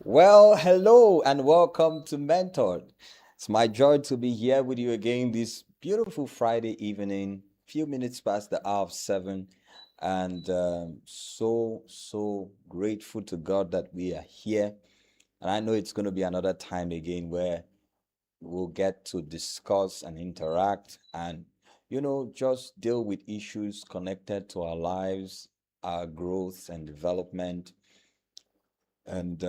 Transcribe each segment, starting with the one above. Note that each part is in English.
Well, hello and welcome to Mentor. It's my joy to be here with you again this beautiful Friday evening, few minutes past the hour of 7. And so grateful to God that we are here. And I know it's going to be another time again where we'll get to discuss and interact and, just deal with issues connected to our lives, our growth and development and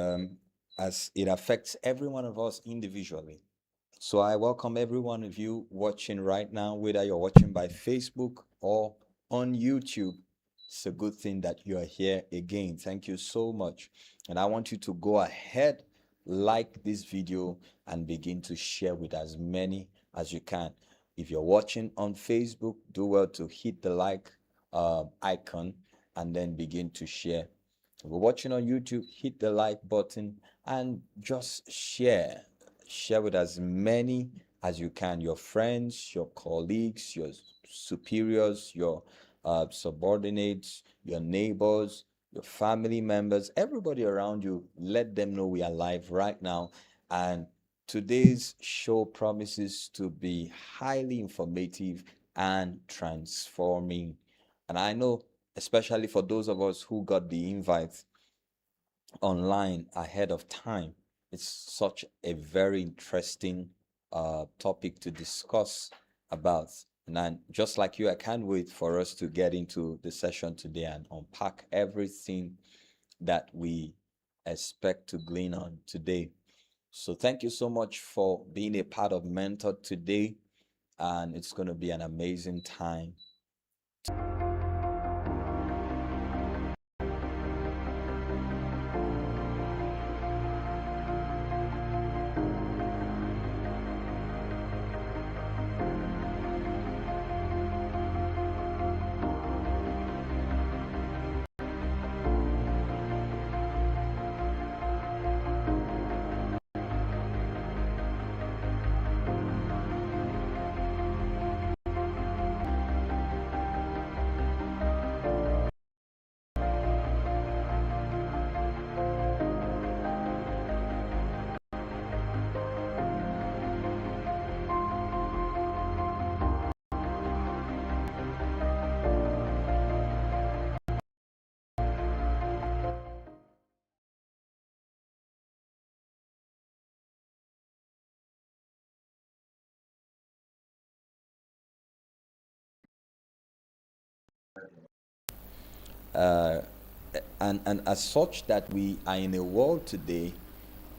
as it affects every one of us individually. So I welcome every one of you watching right now, whether you're watching by Facebook or on YouTube. It's a good thing that you are here again. Thank you so much. And I want you to go ahead, like this video, and begin to share with as many as you can. If you're watching on Facebook, do well to hit the like icon and then begin to share. If you're watching on YouTube, hit the like button and just share. Share with as many as you can, your friends, your colleagues, your superiors, your subordinates, your neighbors, your family members, everybody around you. Let them know we are live right now. And today's show promises to be highly informative and transforming. And I know, especially for those of us who got the invite online ahead of time, it's such a very interesting topic to discuss about. And just like you, I can't wait for us to get into the session today and unpack everything that we expect to glean on today. So thank you so much for being a part of Mentor today. And it's going to be an amazing time. Uh, and as such that we are in a world today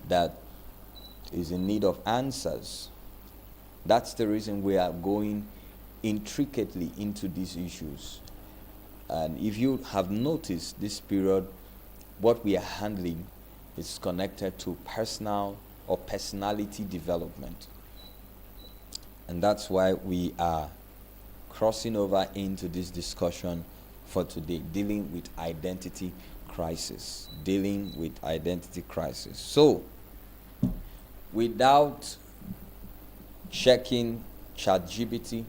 that is in need of answers. That's the reason we are going intricately into these issues. And if you have noticed this period, what we are handling is connected to personal or personality development. And that's why we are crossing over into this discussion for today, dealing with identity crisis. Dealing with identity crisis. So, without checking ChatGPT,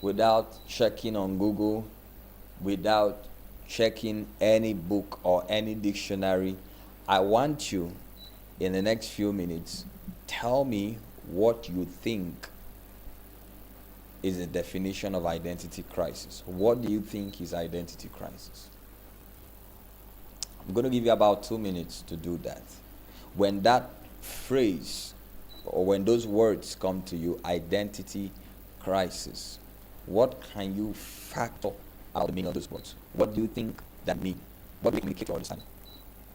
without checking on Google, without checking any book or any dictionary, I want you in the next few minutes, tell me what you think is the definition of identity crisis. What do you think is identity crisis? I'm going to give you about 2 minutes to do that. When that phrase or when those words come to you, identity crisis, what can you factor out the meaning of those words? What do you think that mean? What do you communicate to understand?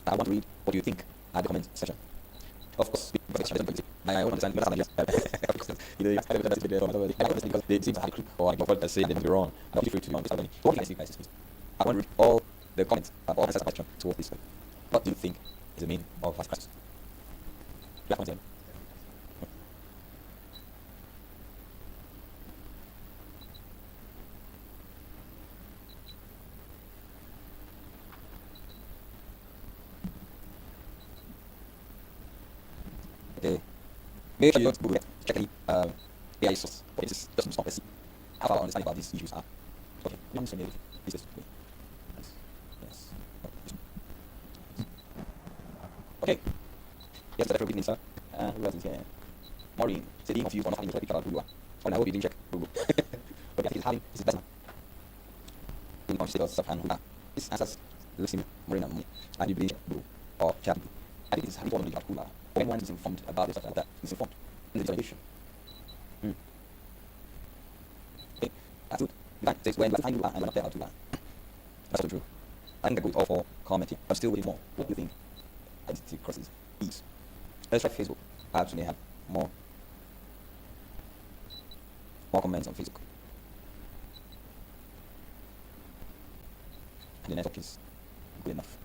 I want to read what do you think at the comment section. Of course, my own understanding, because they seem to have or what they say they be wrong. I'm free to understand. What can I see, guys? I want to read all the comments, all answers question towards this. What do you think is the meaning of crisis? Yeah, okay. Make sure you don't Google it. Check any AI source. Okay, this is just small. Let's see how our understanding about these issues are. Okay, we understand everything. This is okay. Yes. Yes. Okay. Yes, that's a good minister. Who else is here? Maureen, say being confused or not having a clear picture about who you are. Oh, I hope you didn't check Google. But yeah, he's having, this is better. Being conscious of stuff and who you are. This answers listening, Maureen and me. And you believe Google or chat. I think it's having knowledge about who you are. When one is informed about this stuff like that, is informed. In the generation. Okay, that's good. In fact, it says when you find who you are and you're not there how to learn. That's so true. I think I go with all for commenting. I'm still waiting more. What do you think identity crisis is? Let's try Facebook. Perhaps we may have more comments on Facebook. And the network is good enough.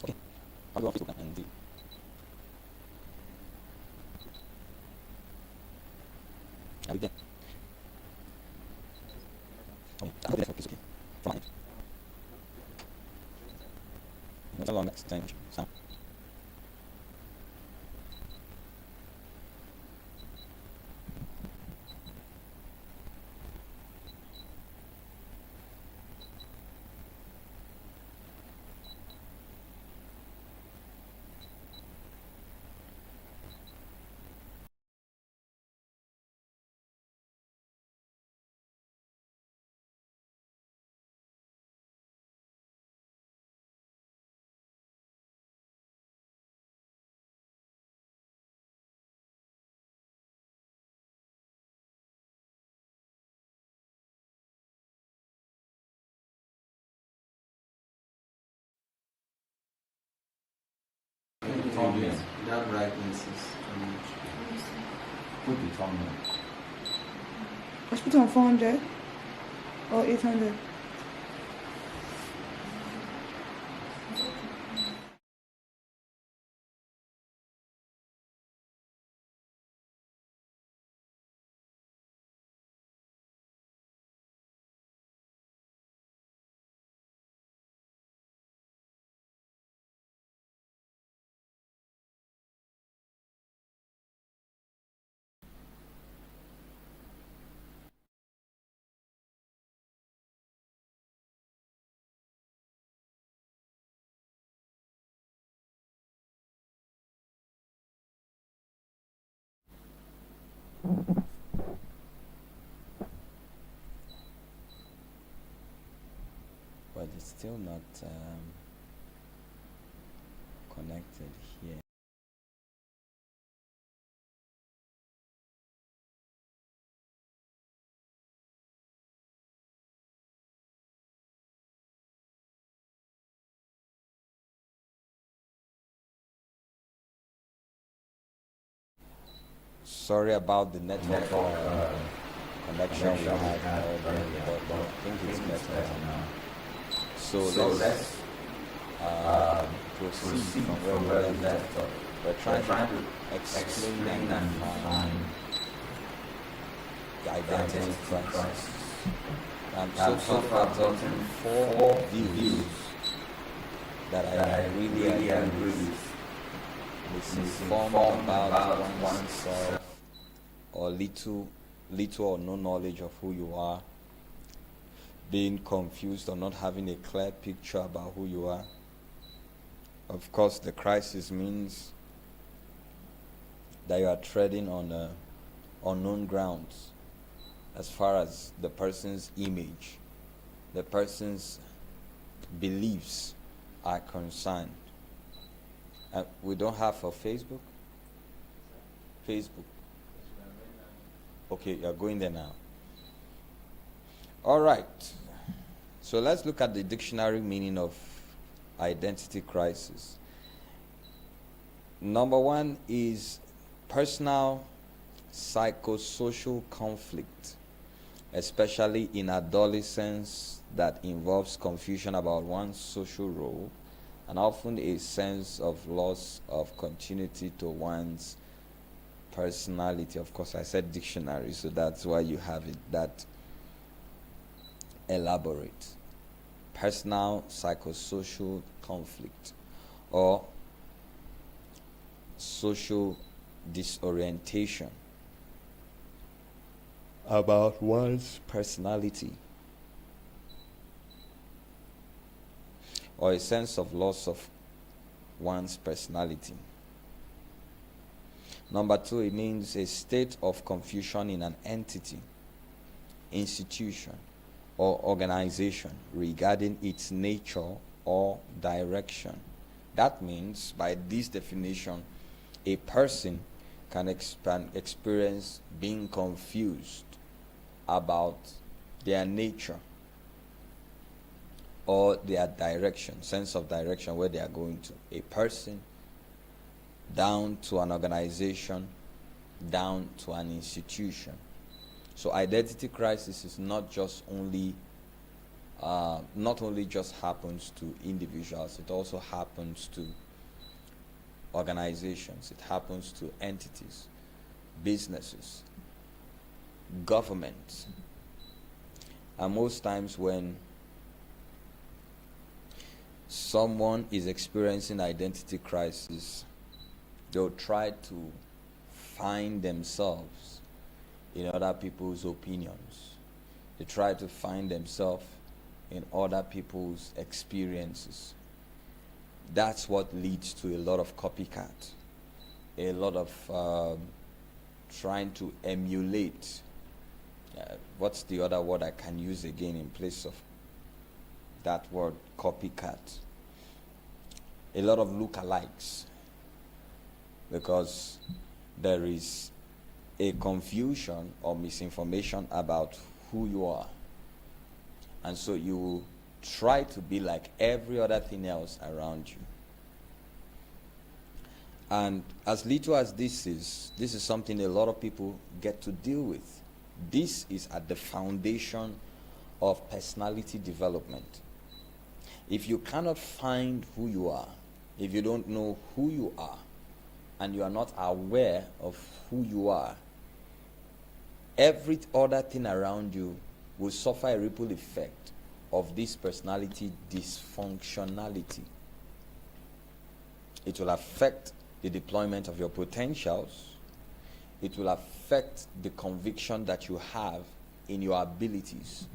Okay, I'll go on Facebook and see. Are we there? Okay, I hope the network is okay. From my end. It's a long next time. So. Yes, without brightness is too much. Put the tongue on. Let's put on 400 or 800. But it's still not connected here. Sorry about the network connection we had earlier, but I think it's better now. So let's proceed from where we left off. We're trying to explain and define the identity of Christ. So far I've gotten 4 views that I really agree with. Misinformed about oneself, or little or no knowledge of who you are, being confused or not having a clear picture about who you are. Of course, the crisis means that you are treading on unknown grounds as far as the person's image, the person's beliefs are concerned. We don't have for Facebook? Facebook. Okay, you're going there now. All right. So let's look at the dictionary meaning of identity crisis. Number 1 is personal psychosocial conflict, especially in adolescence, that involves confusion about one's social role and often a sense of loss of continuity to one's personality. Of course, I said dictionary, so that's why you have it that elaborate. Personal psychosocial conflict, or social disorientation about one's personality, or a sense of loss of one's personality. Number 2, it means a state of confusion in an entity, institution, or organization regarding its nature or direction. That means, by this definition, a person can experience being confused about their nature or their direction, sense of direction, where they are going to. A person, down to an organization, down to an institution. So identity crisis is not only just happens to individuals, it also happens to organizations, it happens to entities, businesses, governments. And most times when someone is experiencing identity crisis, they'll try to find themselves in other people's opinions. They try to find themselves in other people's experiences. That's what leads to a lot of copycat, a lot of trying to emulate. What's the other word I can use again in place of that word, copycat? A lot of lookalikes, because there is a confusion or misinformation about who you are. And so you will try to be like every other thing else around you. And as little as this is something a lot of people get to deal with. This is at the foundation of personality development. If you cannot find who you are, if you don't know who you are, and you are not aware of who you are, every other thing around you will suffer a ripple effect of this personality dysfunctionality. It will affect the deployment of your potentials. It will affect the conviction that you have in your abilities.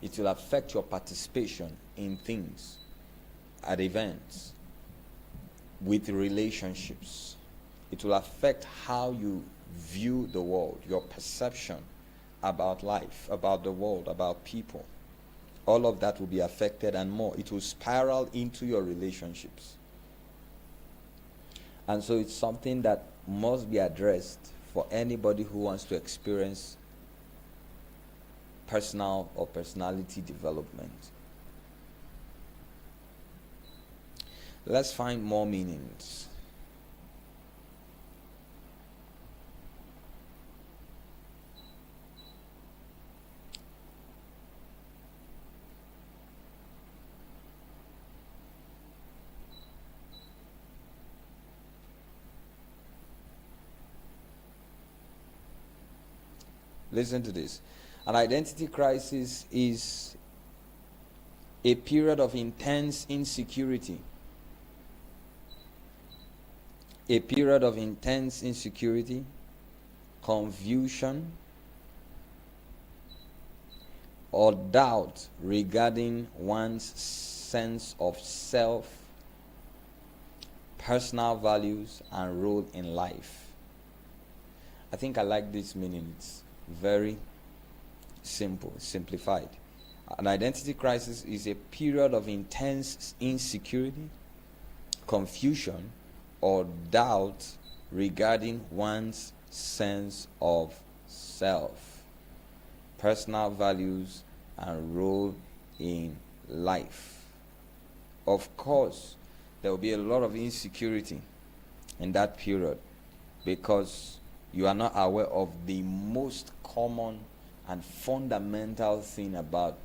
It will affect your participation in things, at events, with relationships. It will affect how you view the world, your perception about life, about the world, about people. All of that will be affected and more. It will spiral into your relationships. And so it's something that must be addressed for anybody who wants to experience personal or personality development. Let's find more meanings. Listen to this. An identity crisis is a period of intense insecurity. A period of intense insecurity, confusion, or doubt regarding one's sense of self, personal values, and role in life. I think I like this meaning. It's very simple, simplified. An identity crisis is a period of intense insecurity, confusion, or doubt regarding one's sense of self, personal values, and role in life. Of course, there will be a lot of insecurity in that period because you are not aware of the most common and fundamental thing about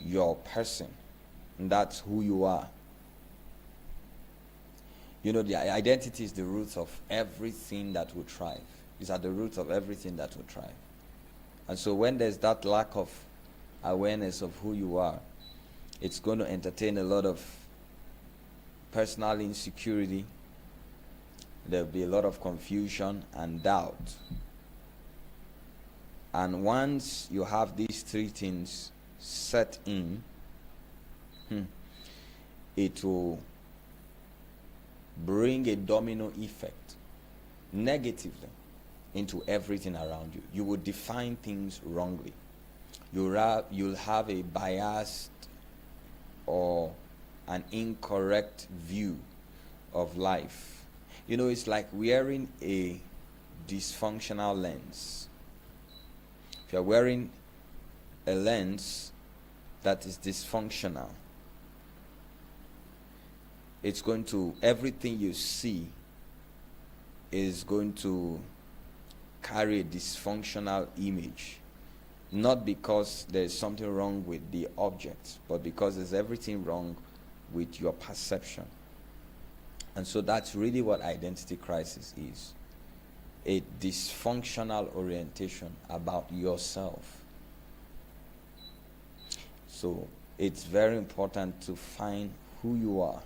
your person, and that's who you are. You know, the identity is the root of everything that will thrive. It's at the root of everything that will thrive. And so when there's that lack of awareness of who you are, it's going to entertain a lot of personal insecurity, There'll be a lot of confusion and doubt. And once you have these three things set in, it will bring a domino effect negatively into everything around you. You will define things wrongly. You'll have a biased or an incorrect view of life. You know, it's like wearing a dysfunctional lens. If you're wearing a lens that is dysfunctional, it's going to, everything you see is going to carry a dysfunctional image. Not because there's something wrong with the object, but because there's everything wrong with your perception. And so that's really what identity crisis is. A dysfunctional orientation about yourself. So it's very important to find who you are.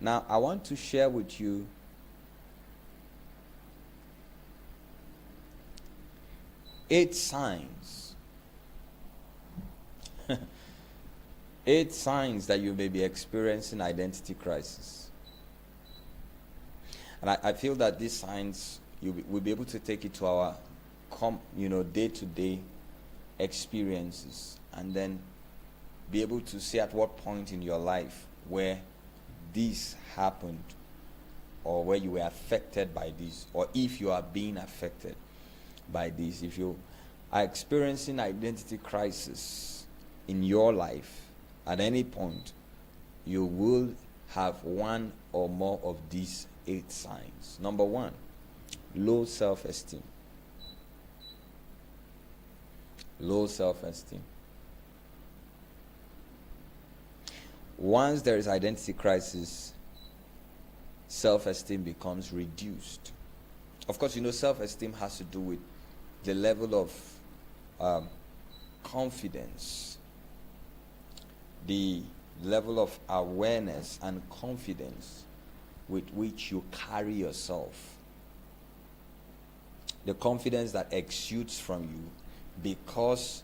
Now, I want to share with you eight signs. 8 signs that you may be experiencing identity crisis. And I feel that these signs, we'll be able to take it to our day-to-day experiences, and then be able to see at what point in your life where this happened, or where you were affected by this, or if you are being affected by this. If you are experiencing identity crisis in your life at any point, you will have one or more of these 8 signs. Number 1, low self-esteem. Low self-esteem. Once there is identity crisis, self-esteem becomes reduced. Of course, self-esteem has to do with the level of confidence, the level of awareness and confidence with which you carry yourself. The confidence that exudes from you because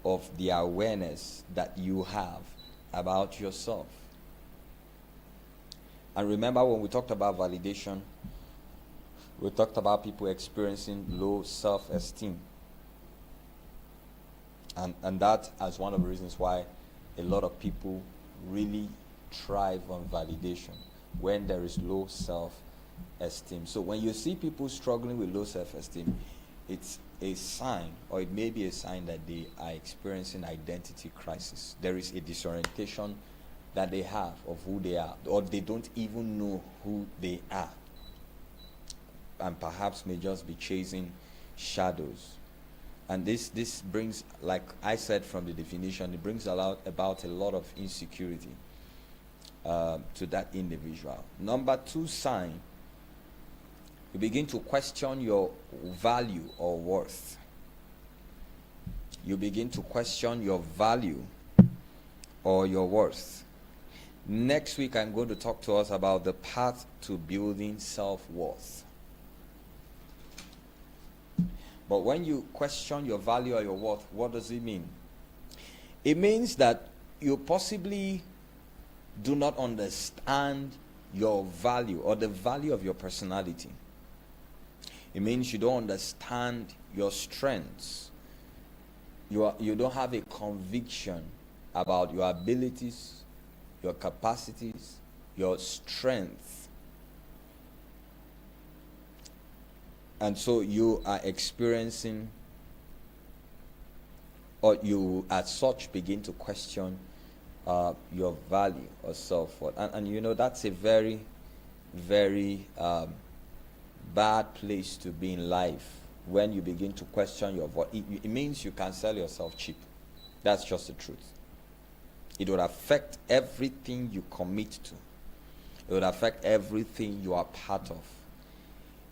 of the awareness that you have about yourself. And remember, when we talked about validation, we talked about people experiencing low self-esteem. And that as one of the reasons why a lot of people really thrive on validation, when there is low self-esteem. So when you see people struggling with low self-esteem, it's a sign, or it may be a sign, that they are experiencing identity crisis. There is a disorientation that they have of who they are, or they don't even know who they are, and perhaps may just be chasing shadows. And this brings, like I said from the definition, it brings about a lot of insecurity to that individual. Number 2 sign, you begin to question your value or worth. You begin to question your value or your worth. Next week, I'm going to talk to us about the path to building self-worth. But when you question your value or your worth, what does it mean? It means that you possibly do not understand your value or the value of your personality. It means you don't understand your strengths. You don't have a conviction about your abilities, your capacities, your strength. And so you are experiencing, or you as such begin to question your value or self-worth. And that's a very, very bad place to be in life, when you begin to question your worth. It means you can sell yourself cheap. That's just the truth. It would affect everything you commit to. It would affect everything you are part of.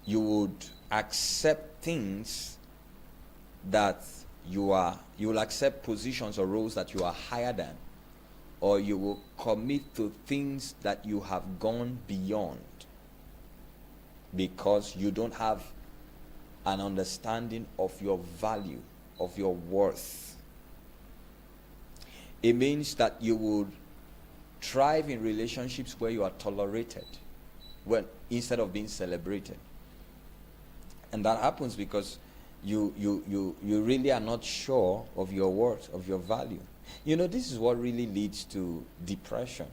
You would accept things that you will accept positions or roles that you are higher than, or you will commit to things that you have gone beyond because you don't have an understanding of your value, of your worth. It means that you would thrive in relationships where you are tolerated when instead of being celebrated. And that happens because you really are not sure of your worth, of your value. You know, this is what really leads to depression.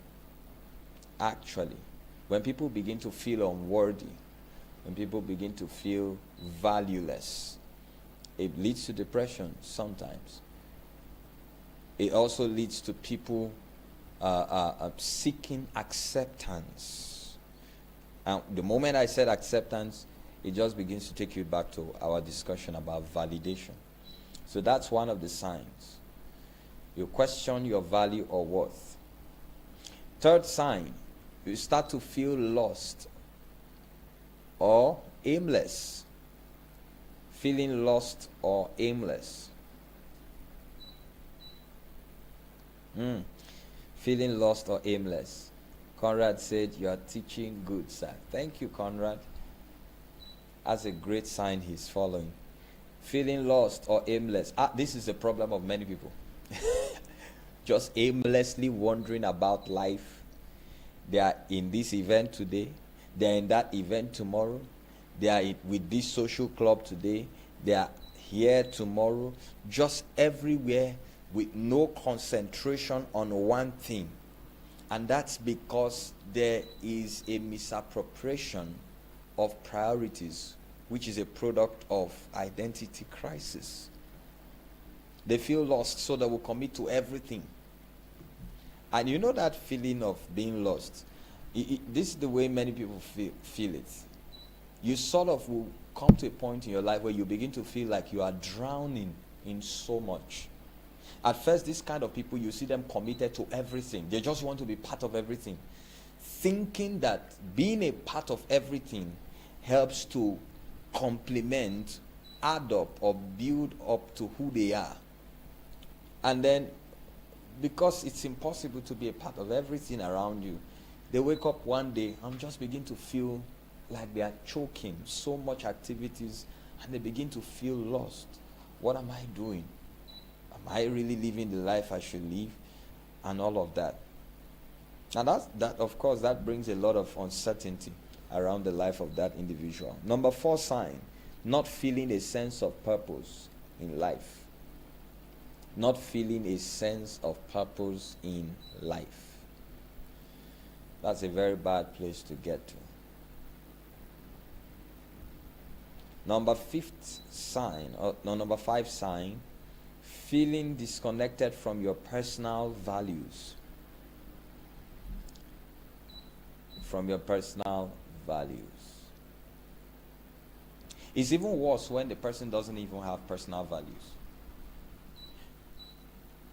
Actually, when people begin to feel unworthy, when people begin to feel valueless, it leads to depression sometimes. It also leads to people seeking acceptance. And the moment I said acceptance, it just begins to take you back to our discussion about validation. So that's one of the signs. You question your value or worth. Third sign, you start to feel lost or aimless. Feeling lost or aimless. Feeling lost or aimless. Conrad said, "You are teaching good, sir." Thank you, Conrad. That's a great sign he's following. Feeling lost or aimless. This is the problem of many people. Just aimlessly wandering about life. They are in this event today. They are in that event tomorrow. They are with this social club today. They are here tomorrow. Just everywhere with no concentration on one thing. And that's because there is a misappropriation of priorities, which is a product of identity crisis. They feel lost, so they will commit to everything. And you know that feeling of being lost? This is the way many people feel it. You sort of will come to a point in your life where you begin to feel like you are drowning in so much. At first, this kind of people, you see them committed to everything. They just want to be part of everything, thinking that being a part of everything helps to complement, add up, or build up to who they are. And then, because it's impossible to be a part of everything around you, they wake up one day and just begin to feel like they are choking, so much activities, and they begin to feel lost. What am I doing? Am I really living the life I should live? And all of that. And that of course, that brings a lot of uncertainty around the life of that individual. Number 4 sign, not feeling a sense of purpose in life. Not feeling a sense of purpose in life. That's a very bad place to get to. Number 5 sign, feeling disconnected from your personal values. From your personal values. It's even worse when the person doesn't even have personal values.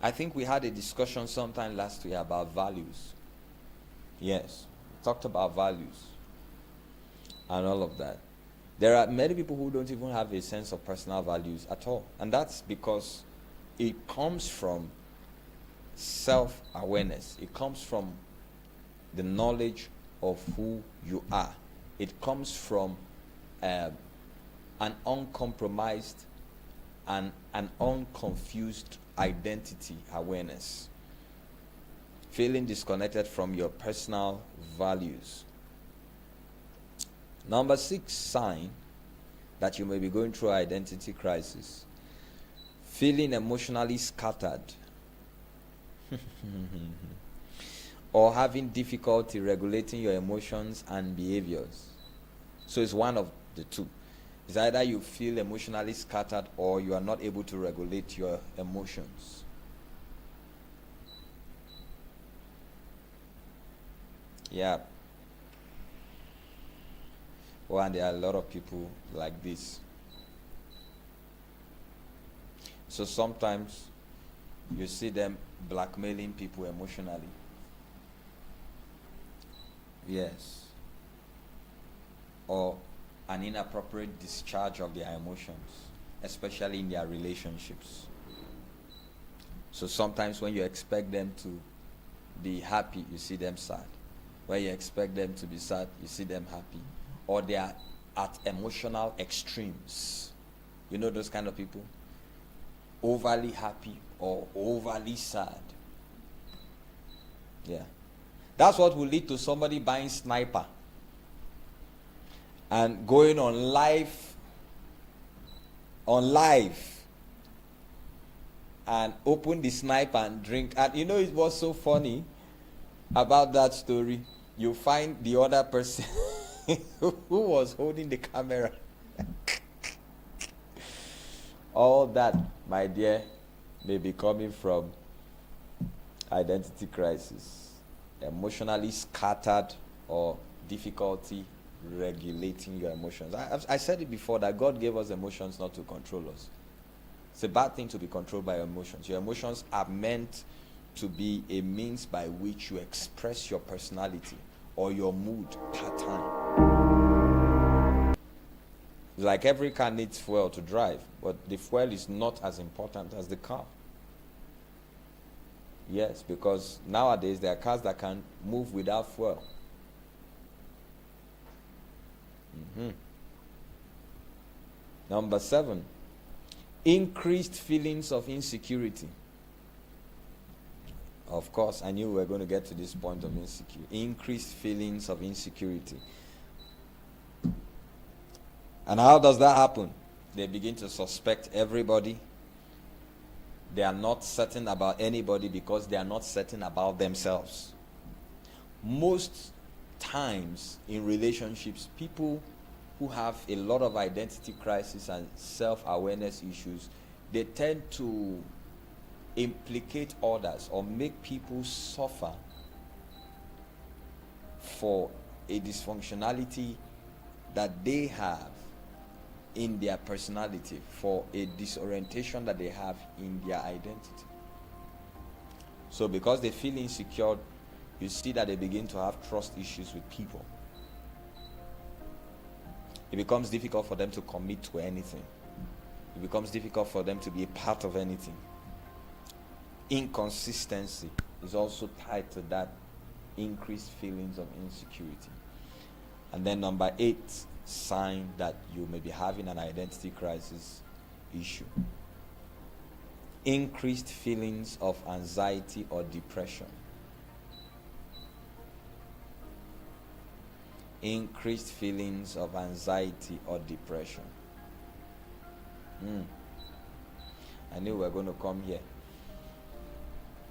I think we had a discussion sometime last week about values. Yes, we talked about values and all of that. There are many people who don't even have a sense of personal values at all. And that's because it comes from self-awareness. It comes from the knowledge of who you are. It comes from an uncompromised and an unconfused identity awareness. Feeling disconnected from your personal values. Number 6 sign that you may be going through identity crisis. Feeling emotionally scattered. Or having difficulty regulating your emotions and behaviors. So it's one of the two. It's either you feel emotionally scattered or you are not able to regulate your emotions. Yeah. Well, and there are a lot of people like this. So sometimes you see them blackmailing people emotionally. Yes. Or an inappropriate discharge of their emotions, especially in their relationships. So sometimes when you expect them to be happy, you see them sad. When you expect them to be sad, you see them happy. Or they are at emotional extremes. You know those kind of people? Overly happy or overly sad. Yeah. That's what will lead to somebody buying sniper and going on live and open the sniper and drink. And you know it was so funny about that story. You find the other person who was holding the camera. All that, my dear, may be coming from identity crisis, emotionally scattered, or difficulty regulating your emotions. I said it before that God gave us emotions not to control us. It's a bad thing to be controlled by your emotions. Your emotions are meant to be a means by which you express your personality or your mood pattern. Like every car needs fuel to drive, but the fuel is not as important as the car. Yes, because nowadays there are cars that can move without fuel. Number 7, increased feelings of insecurity. Of course, I knew we were going to get to this point of insecurity. Increased feelings of insecurity. And how does that happen? They begin to suspect everybody. They are not certain about anybody because they are not certain about themselves. Most times in relationships, people who have a lot of identity crisis and self-awareness issues, they tend to implicate others or make people suffer for a dysfunctionality that they have in their personality, for a disorientation that they have in their identity. So because they feel insecure, you see that they begin to have trust issues with people. It becomes difficult for them to commit to anything. It becomes difficult for them to be a part of anything. Inconsistency is also tied to that increased feelings of insecurity. And then number 8, sign that you may be having an identity crisis issue. Increased feelings of anxiety or depression. Increased feelings of anxiety or depression. I knew we were going to come here.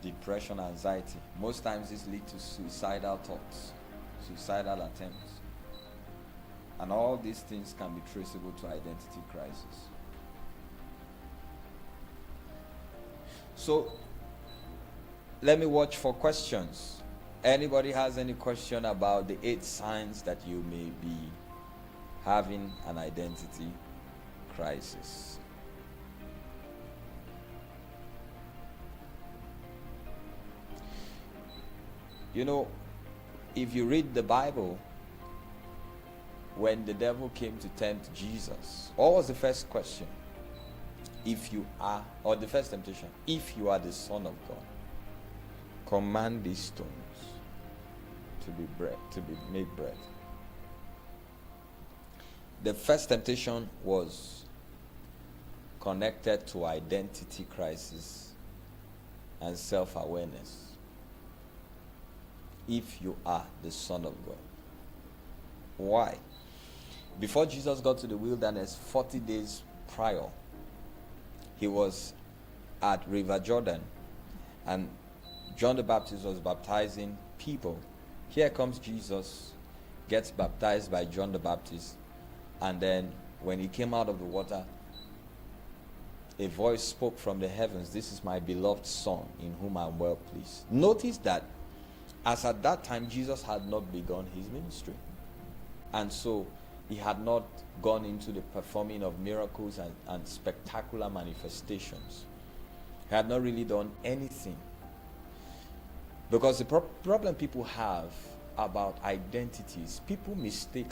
Depression, anxiety. Most times this leads to suicidal thoughts, suicidal attempts. And all these things can be traceable to identity crisis. So, let me watch for questions. Anybody has any question about the 8 signs that you may be having an identity crisis? You know, if you read the Bible, when the devil came to tempt Jesus, what was the first question? If you are, or the first temptation, if you are the Son of God, command these stones to be bread, to be made bread. The first temptation was connected to identity crisis and self-awareness. If you are the Son of God. Why? Before Jesus got to the wilderness, 40 days prior, he was at River Jordan, and John the Baptist was baptizing people. Here comes Jesus, gets baptized by John the Baptist, and then when he came out of the water, a voice spoke from the heavens, "This is my beloved Son, in whom I am well pleased." Notice that as at that time, Jesus had not begun his ministry. And so he had not gone into the performing of miracles and spectacular manifestations. He had not really done anything. Because the problem people have about identities, people mistake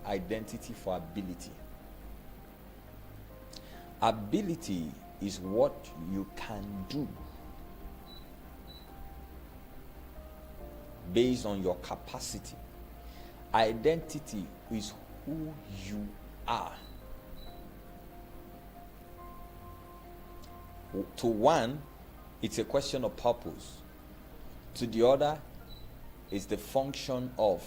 identity for ability. Ability is what you can do. based on your capacity. Identity is who you are. To one, it's a question of purpose. To the other, it's the function of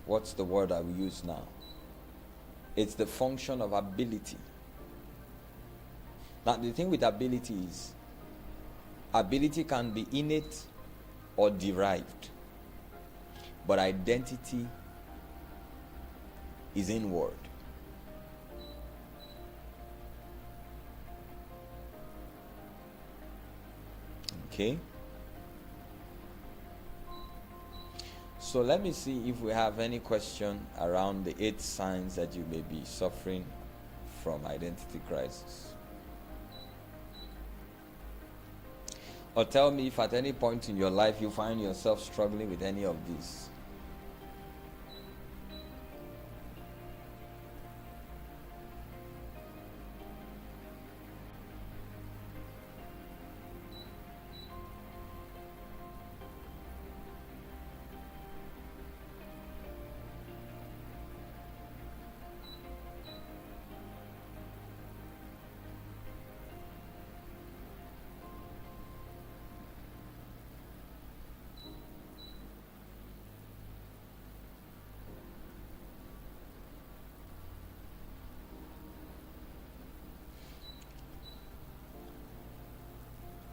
what's the word I will use now? It's the function of ability. Now, the thing with ability is, ability can be innate or derived, but identity is inward. Okay? So let me see if we have any question around the 8 signs that you may be suffering from identity crisis. Or tell me if at any point in your life you find yourself struggling with any of these.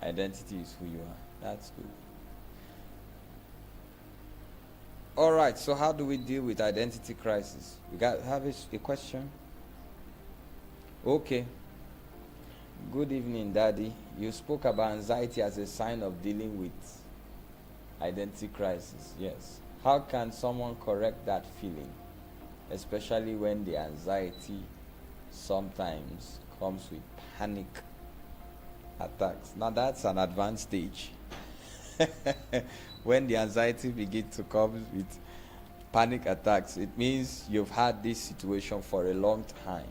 Identity is who you are. That's good. All right, so how do we deal with identity crisis? You have a question? Okay. Good evening, Daddy. You spoke about anxiety as a sign of dealing with identity crisis. Yes. How can someone correct that feeling, especially when the anxiety sometimes comes with panic attacks? Now that's an advanced stage. When the anxiety begins to come with panic attacks, it means you've had this situation for a long time.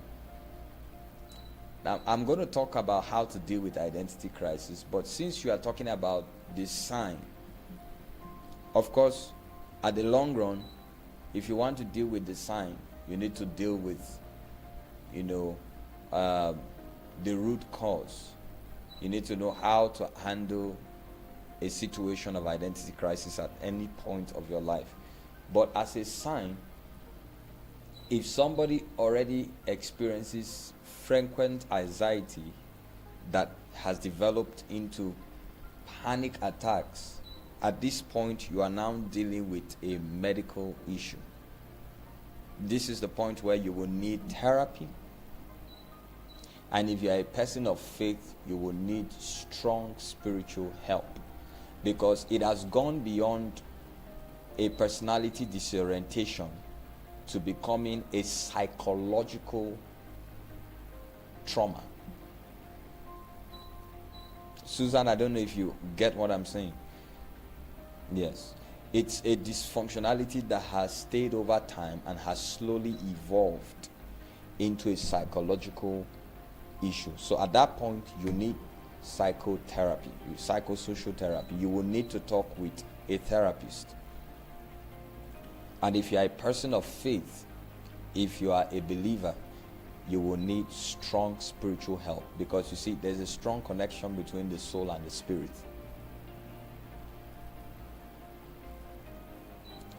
Now I'm going to talk about how to deal with identity crisis, but since you are talking about this sign, of course, at the long run, if you want to deal with the sign, you need to deal with, the root cause. You need to know how to handle a situation of identity crisis at any point of your life. But as a sign, if somebody already experiences frequent anxiety that has developed into panic attacks, at this point you are now dealing with a medical issue. This is the point where you will need therapy. And if you are a person of faith, you will need strong spiritual help, because it has gone beyond a personality disorientation to becoming a psychological trauma. Susan, I don't know if you get what I'm saying. Yes. It's a dysfunctionality that has stayed over time and has slowly evolved into a psychological issue. So at that point, you need psychotherapy, psychosocial therapy. You will need to talk with a therapist. And if you are a person of faith, if you are a believer, you will need strong spiritual help, because you see, there's a strong connection between the soul and the spirit.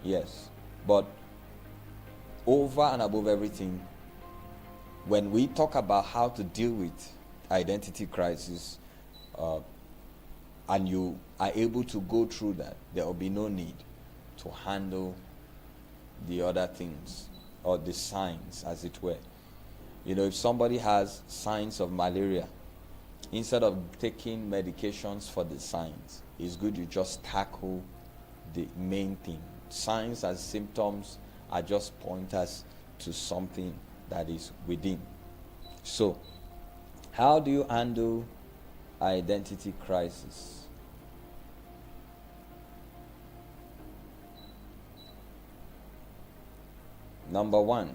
Yes, but over and above everything, when we talk about how to deal with identity crisis, and you are able to go through that, there will be no need to handle the other things or the signs, as it were. If somebody has signs of malaria, instead of taking medications for the signs, it's good you just tackle the main thing. Signs and symptoms are just pointers to something that is within. So, how do you handle identity crisis? Number one,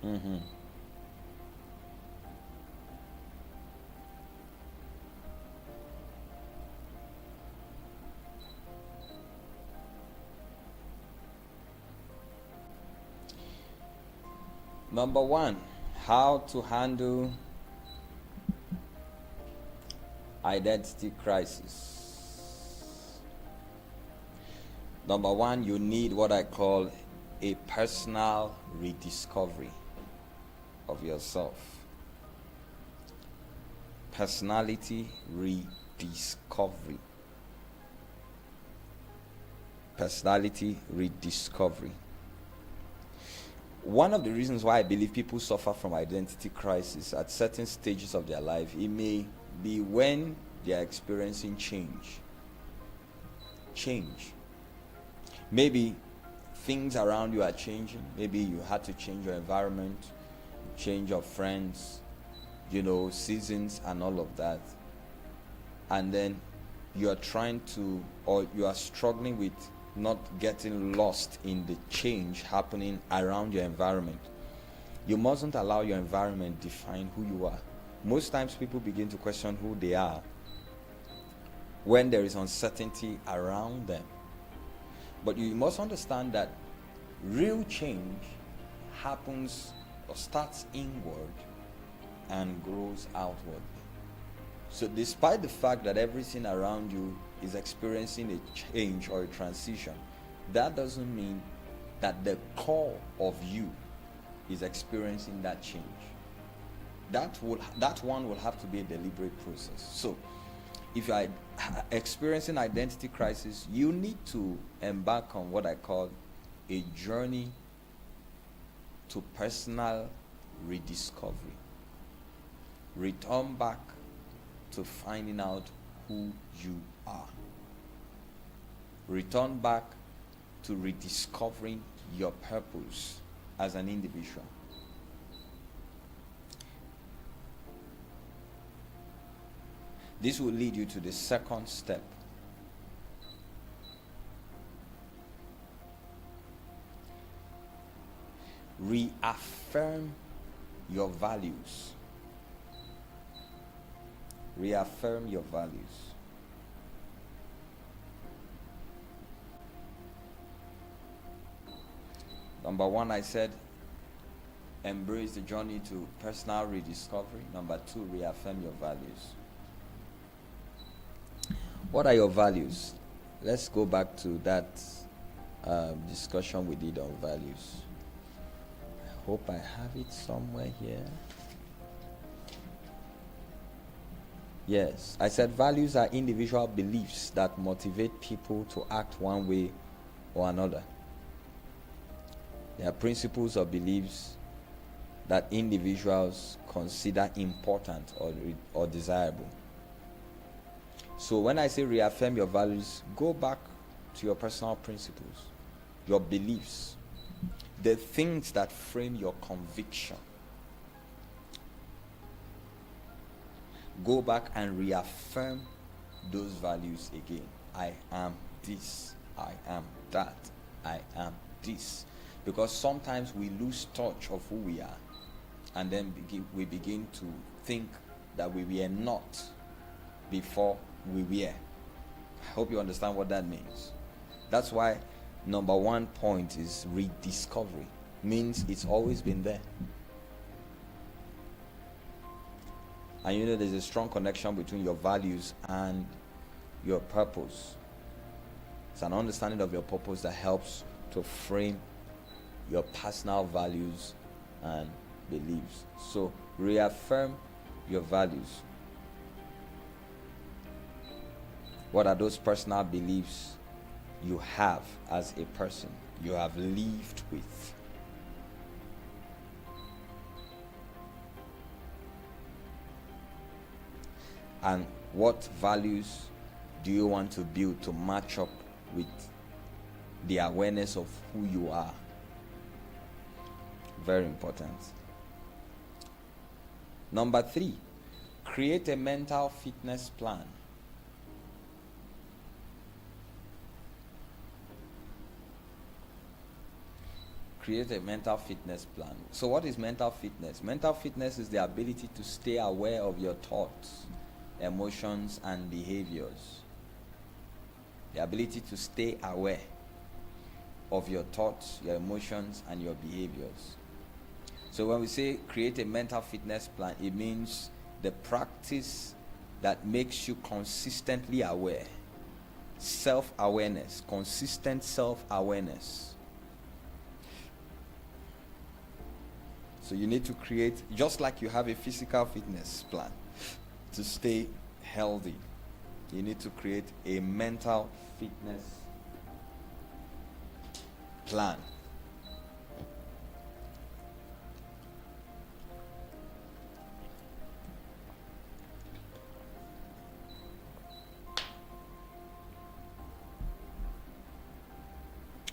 Mm-hmm. Number one, how to handle identity crisis. Number one, you need what I call a personal rediscovery of yourself. Personality rediscovery. Personality rediscovery. One of the reasons why I believe people suffer from identity crisis at certain stages of their life, it may be when they are experiencing change. Maybe things around you are changing. Maybe you had to change your environment, change your friends, seasons and all of that. And then you are trying to, or you are struggling with not getting lost in the change happening around your environment. You mustn't allow your environment define who you are. Most times people begin to question who they are when there is uncertainty around them. But you must understand that real change happens or starts inward and grows outward. So despite the fact that everything around you is experiencing a change or a transition, that doesn't mean that the core of you is experiencing that change. That one will have to be a deliberate process. So if you are experiencing identity crisis, you need to embark on what I call a journey to personal rediscovery. Return back to finding out who you are. Return back to rediscovering your purpose as an individual. This will lead you to the second step. Reaffirm your values. Reaffirm your values. Number one, I said, embrace the journey to personal rediscovery. Number two, reaffirm your values. What are your values? Let's go back to that discussion we did on values. I hope I have it somewhere here. Yes, I said values are individual beliefs that motivate people to act one way or another. They are principles or beliefs that individuals consider important or desirable. So when I say reaffirm your values, go back to your personal principles, your beliefs, the things that frame your conviction. Go back and reaffirm those values again. I am this. I am that. I am this. Because sometimes we lose touch of who we are, and then we begin to think that we were not before we were. I hope you understand what that means. That's why number one point is rediscovery. Means it's always been there. And there's a strong connection between your values and your purpose. It's an understanding of your purpose that helps to frame your personal values and beliefs. So reaffirm your values. What are those personal beliefs you have as a person, you have lived with? And what values do you want to build to match up with the awareness of who you are? Very important. Number 3, create a mental fitness plan. Create a mental fitness plan. So what is mental fitness? Mental fitness is the ability to stay aware of your thoughts, emotions, and behaviors. The ability to stay aware of your thoughts, your emotions, and your behaviors. So when we say create a mental fitness plan, it means the practice that makes you consistently aware. Self-awareness, consistent self-awareness. So you need to create, just like you have a physical fitness plan to stay healthy, you need to create a mental fitness plan.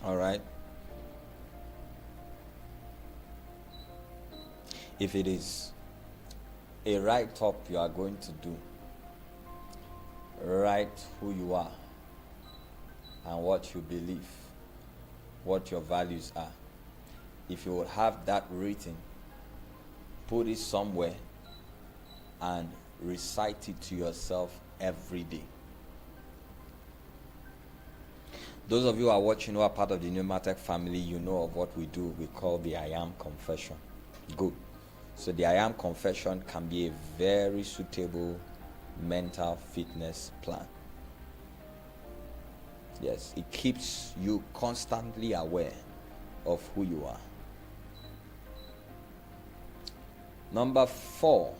All right. If it is a write-up you are going to do, write who you are and what you believe, what your values are. If you would have that written, put it somewhere and recite it to yourself every day. Those of you who are watching who are part of the Pneumatic family, you know of what we do. We call the I Am Confession. Good. So the I Am Confession can be a very suitable mental fitness plan. Yes, it keeps you constantly aware of who you are. Number 4.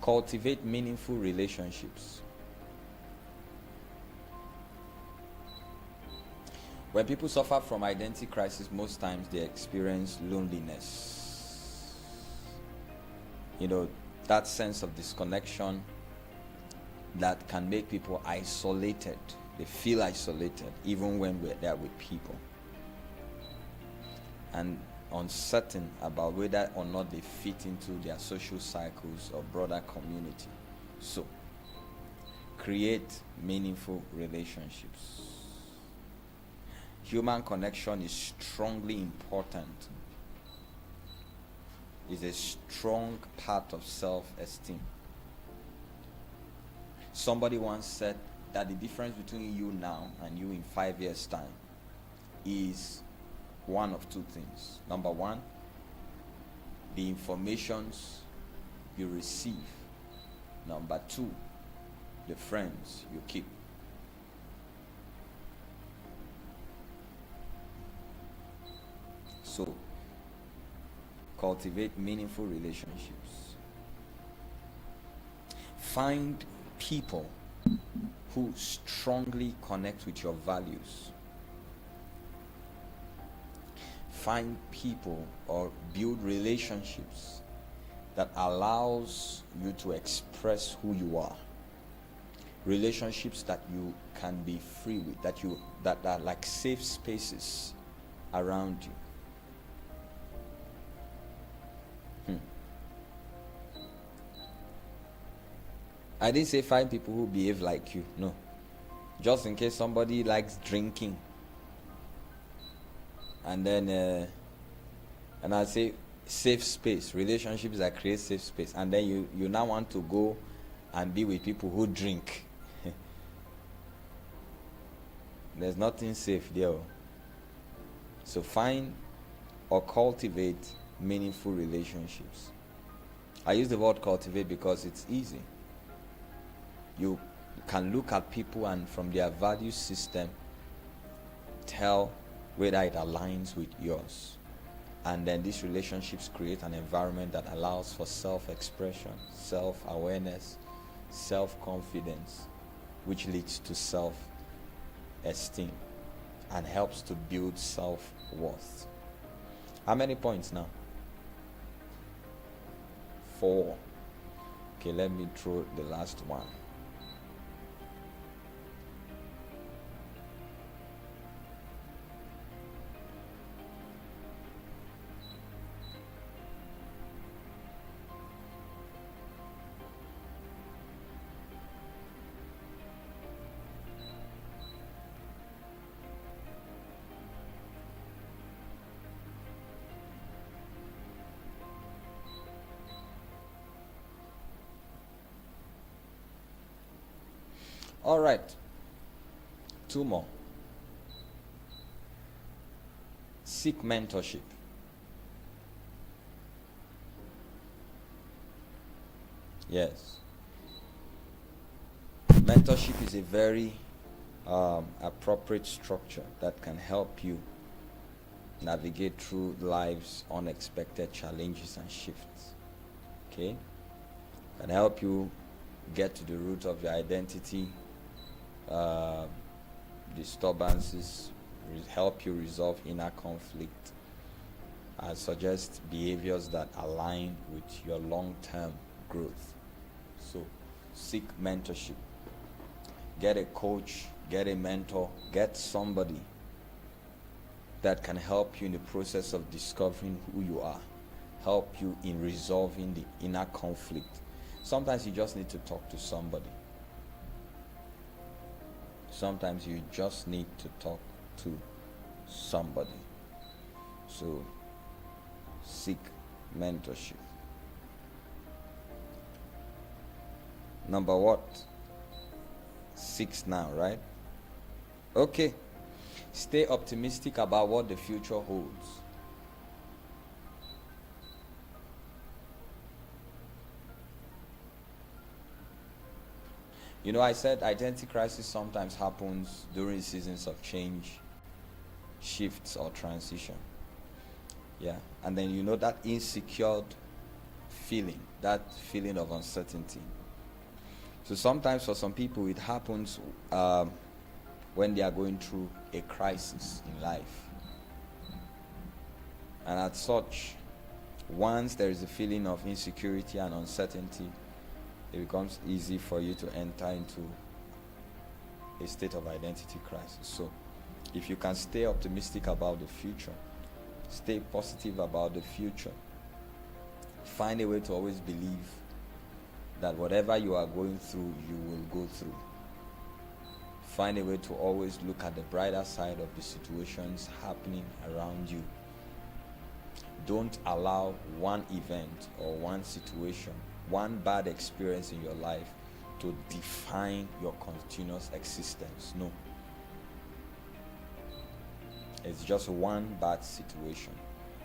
Cultivate meaningful relationships. When people suffer from identity crisis, most times they experience loneliness. You know, that sense of disconnection that can make people isolated. They feel isolated even when we're there with people, and uncertain about whether or not they fit into their social cycles or broader community. So, create meaningful relationships. Human connection is strongly important. It's a strong part of self-esteem. Somebody once said that the difference between you now and you in 5 years' time is one of two things. Number one, the informations you receive. Number two, the friends you keep. So, cultivate meaningful relationships. Find people who strongly connect with your values. Find people or build relationships that allows you to express who you are. Relationships that you can be free with, that are like safe spaces around you. I didn't say find people who behave like you. No. Just in case somebody likes drinking. And then, and I say safe space. Relationships that create safe space. And then you now want to go and be with people who drink. There's nothing safe there. So find or cultivate meaningful relationships. I use the word cultivate because it's easy. You can look at people and from their value system tell whether it aligns with yours. And then these relationships create an environment that allows for self-expression, self-awareness, self-confidence, which leads to self-esteem and helps to build self-worth. How many points now? 4. Okay, let me throw the last one. All right. 2 more. Seek mentorship. Yes. Mentorship is a very appropriate structure that can help you navigate through life's unexpected challenges and shifts. Okay? Can help you get to the root of your identity, disturbances, help you resolve inner conflict, and suggest behaviors that align with your long-term growth. So, seek mentorship. Get a coach, get a mentor, get somebody that can help you in the process of discovering who you are, help you in resolving the inner conflict. Sometimes you just need to talk to somebody. Sometimes you just need to talk to somebody. So, seek mentorship. Number what? 6 now, right? Okay. Stay optimistic about what the future holds. You know, I said identity crisis sometimes happens during seasons of change, shifts, or transition. Yeah. And then you know that insecure feeling, that feeling of uncertainty. So sometimes for some people it happens when they are going through a crisis in life. And as such, once there is a feeling of insecurity and uncertainty, it becomes easy for you to enter into a state of identity crisis. So if you can stay optimistic about the future, stay positive about the future, find a way to always believe that whatever you are going through, you will go through. Find a way to always look at the brighter side of the situations happening around you. Don't allow one event or one situation, one bad experience in your life to define your continuous existence. No. It's just one bad situation.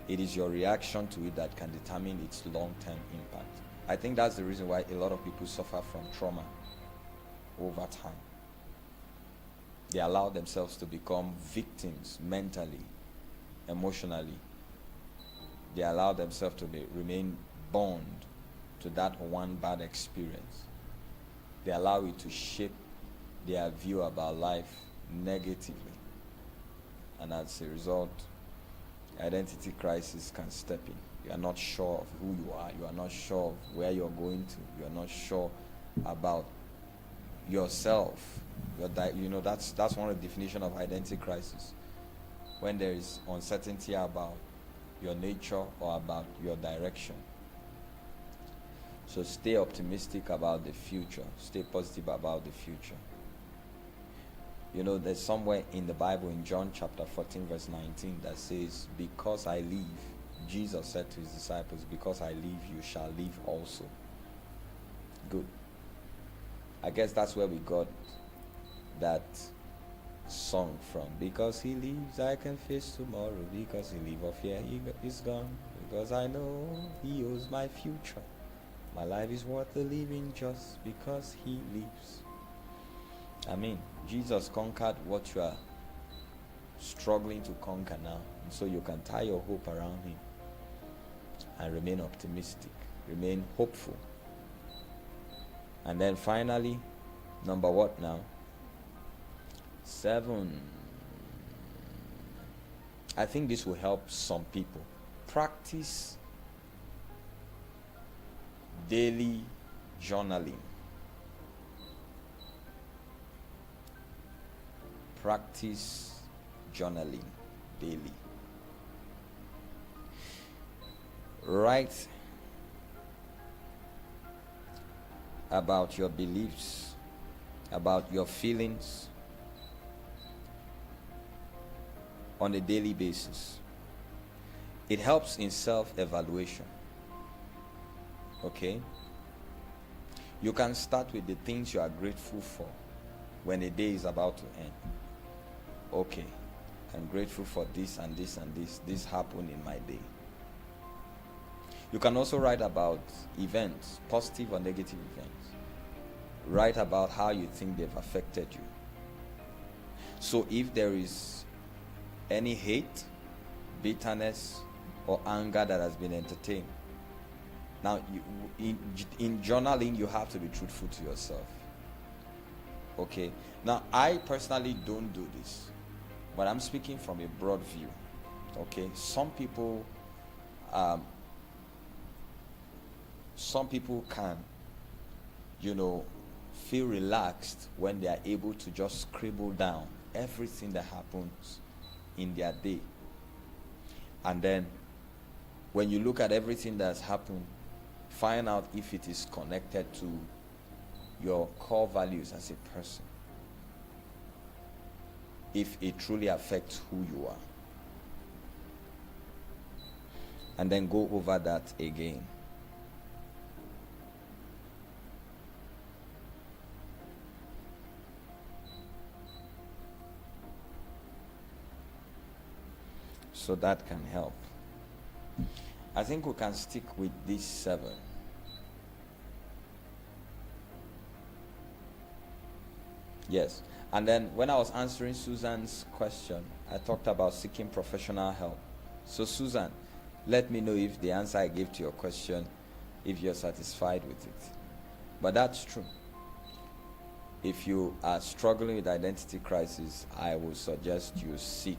It is your reaction to it that can determine its long-term impact. I think that's the reason why a lot of people suffer from trauma over time. They allow themselves to become victims mentally, emotionally. They allow themselves to remain bound to that one bad experience. They allow it to shape their view about life negatively. And as a result, identity crisis can step in. You are not sure of who you are. You are not sure of where you're going to. You are not sure about yourself. That's one of the definitions of identity crisis. When there is uncertainty about your nature or about your direction. So stay optimistic about the future. Stay positive about the future. You know, there's somewhere in the Bible in John chapter 14 verse 19 that says, because I live, Jesus said to his disciples, because I live, you shall live also. Good. I guess that's where we got that song from. Because he lives, I can face tomorrow. Because he lives, of fear is gone. Because I know he owes my future. My life is worth the living just because he lives. I mean, Jesus conquered what you are struggling to conquer now. And so you can tie your hope around him and remain optimistic, remain hopeful. And then finally, number what now? 7. I think this will help some people. Practice daily journaling. Practice journaling daily. Write about your beliefs, about your feelings on a daily basis. It helps in self-evaluation. Okay? You can start with the things you are grateful for when a day is about to end. Okay, I'm grateful for this and this and this. This happened in my day. You can also write about events, positive or negative events. Write about how you think they've affected you. So if there is any hate, bitterness, or anger that has been entertained, now in journaling, you have to be truthful to yourself. Okay. Now, I personally don't do this, but I'm speaking from a broad view. Okay. Some people can, feel relaxed when they are able to just scribble down everything that happens in their day. And then when you look at everything that's happened, find out if it is connected to your core values as a person. If it truly affects who you are. And then go over that again. So that can help. I think we can stick with these 7. Yes. And then when I was answering Susan's question, I talked about seeking professional help. So Susan, let me know if the answer I gave to your question, if you're satisfied with it. But that's true. If you are struggling with identity crisis, I would suggest you seek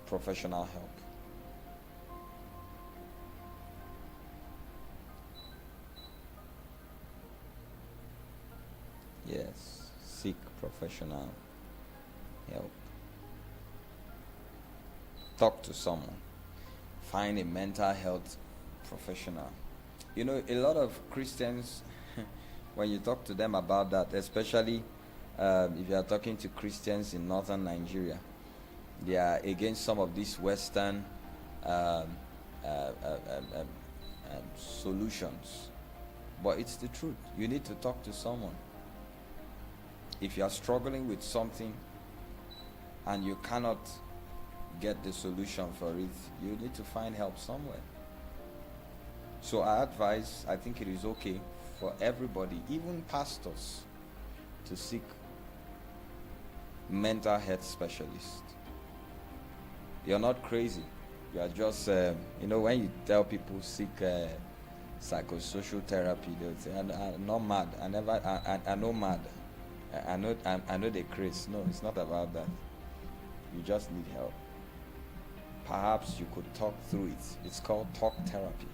professional help. Yes, seek professional help. Talk to someone. Find a mental health professional. A lot of Christians, when you talk to them about that, especially if you are talking to Christians in northern Nigeria, they are against some of these Western solutions. But it's the truth. You need to talk to someone. If you are struggling with something and you cannot get the solution for it, you need to find help somewhere. So I think it is okay for everybody, even pastors, to seek mental health specialists. You're not crazy. You are just, when you tell people seek psychosocial therapy, they'll say, I'm not mad. I know mad. I know they crazy. No, it's not about that. You just need help. Perhaps you could talk through it. It's called talk therapy.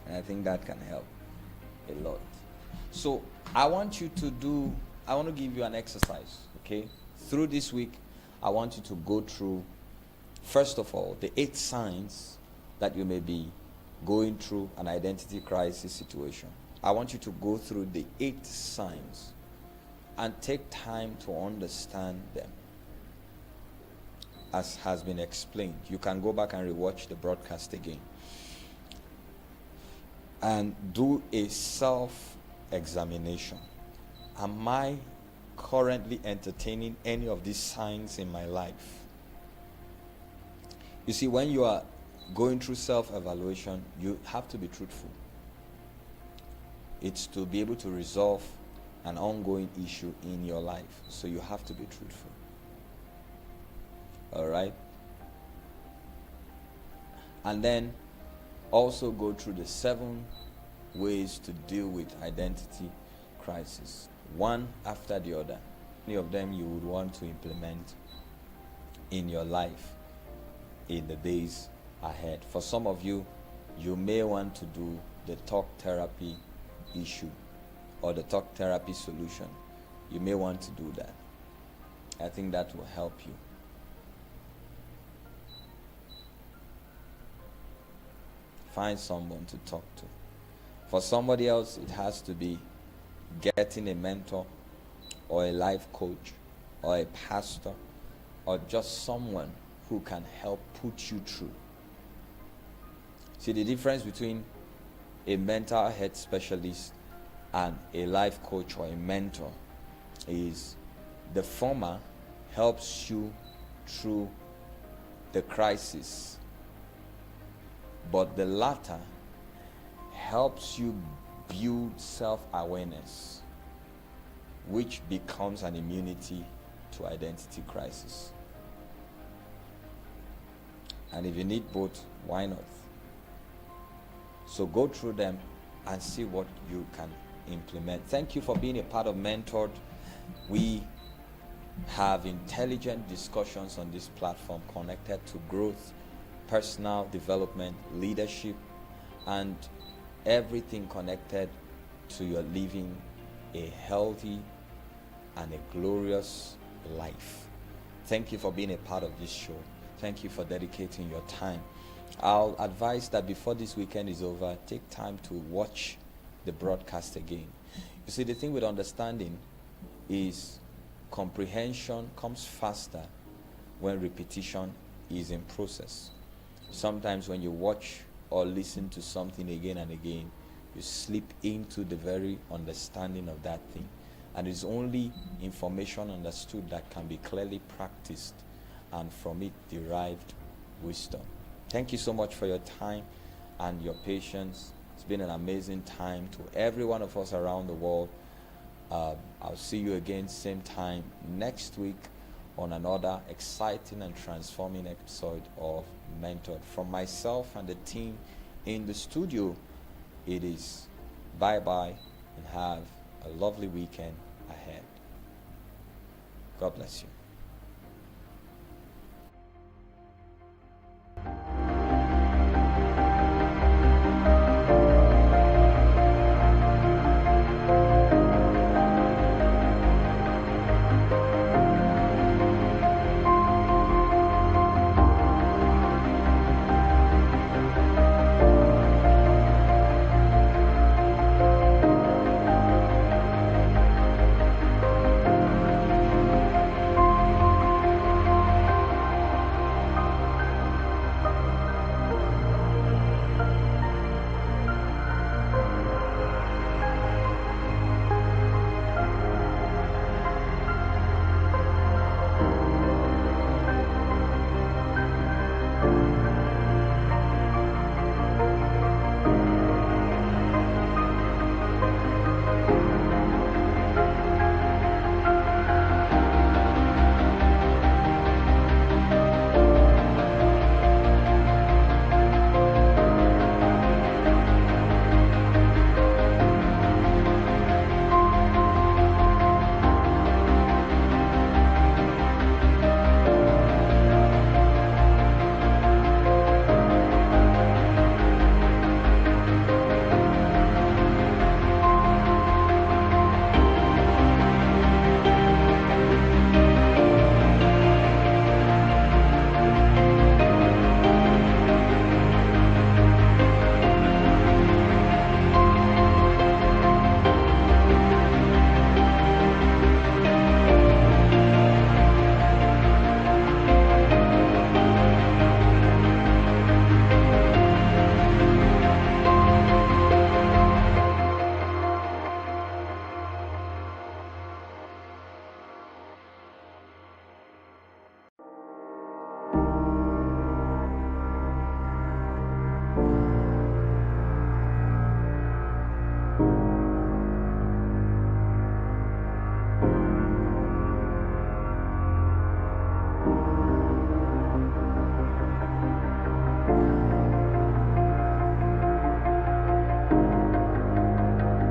And I think that can help a lot. So I want to give you an exercise, okay? Through this week, I want you to go through, first of all, the 8 signs that you may be going through an identity crisis situation. I want you to go through the 8 signs and take time to understand them. As has been explained, you can go back and rewatch the broadcast again. And do a self-examination. Am I currently entertaining any of these signs in my life? You see, when you are going through self-evaluation, you have to be truthful. It's to be able to resolve an ongoing issue in your life. So you have to be truthful. All right? And then also go through the 7 ways to deal with identity crisis, one after the other. Any of them you would want to implement in your life in the days ahead. For some of you, you may want to do the talk therapy issue or the talk therapy solution. You may want to do that. I think that will help you. Find someone to talk to. For somebody else, it has to be getting a mentor or a life coach or a pastor or just someone who can help put you through. See, the difference between a mental health specialist and a life coach or a mentor is the former helps you through the crisis, but the latter helps you build self-awareness, which becomes an immunity to identity crisis. And if you need both, why not? So go through them and see what you can implement. Thank you for being a part of Mentored. We have intelligent discussions on this platform connected to growth, personal development, leadership, and everything connected to your living a healthy and a glorious life. Thank you for being a part of this show. Thank you for dedicating your time. I'll advise that before this weekend is over, take time to watch the broadcast again. You see, the thing with understanding is comprehension comes faster when repetition is in process. Sometimes when you watch or listen to something again and again, you slip into the very understanding of that thing. And it's only information understood that can be clearly practiced, and from it derived wisdom. Thank you so much for your time and your patience. It's been an amazing time to every one of us around the world. I'll see you again same time next week on another exciting and transforming episode of Mentored. From myself and the team in the studio, it is bye-bye and have a lovely weekend ahead. God bless you.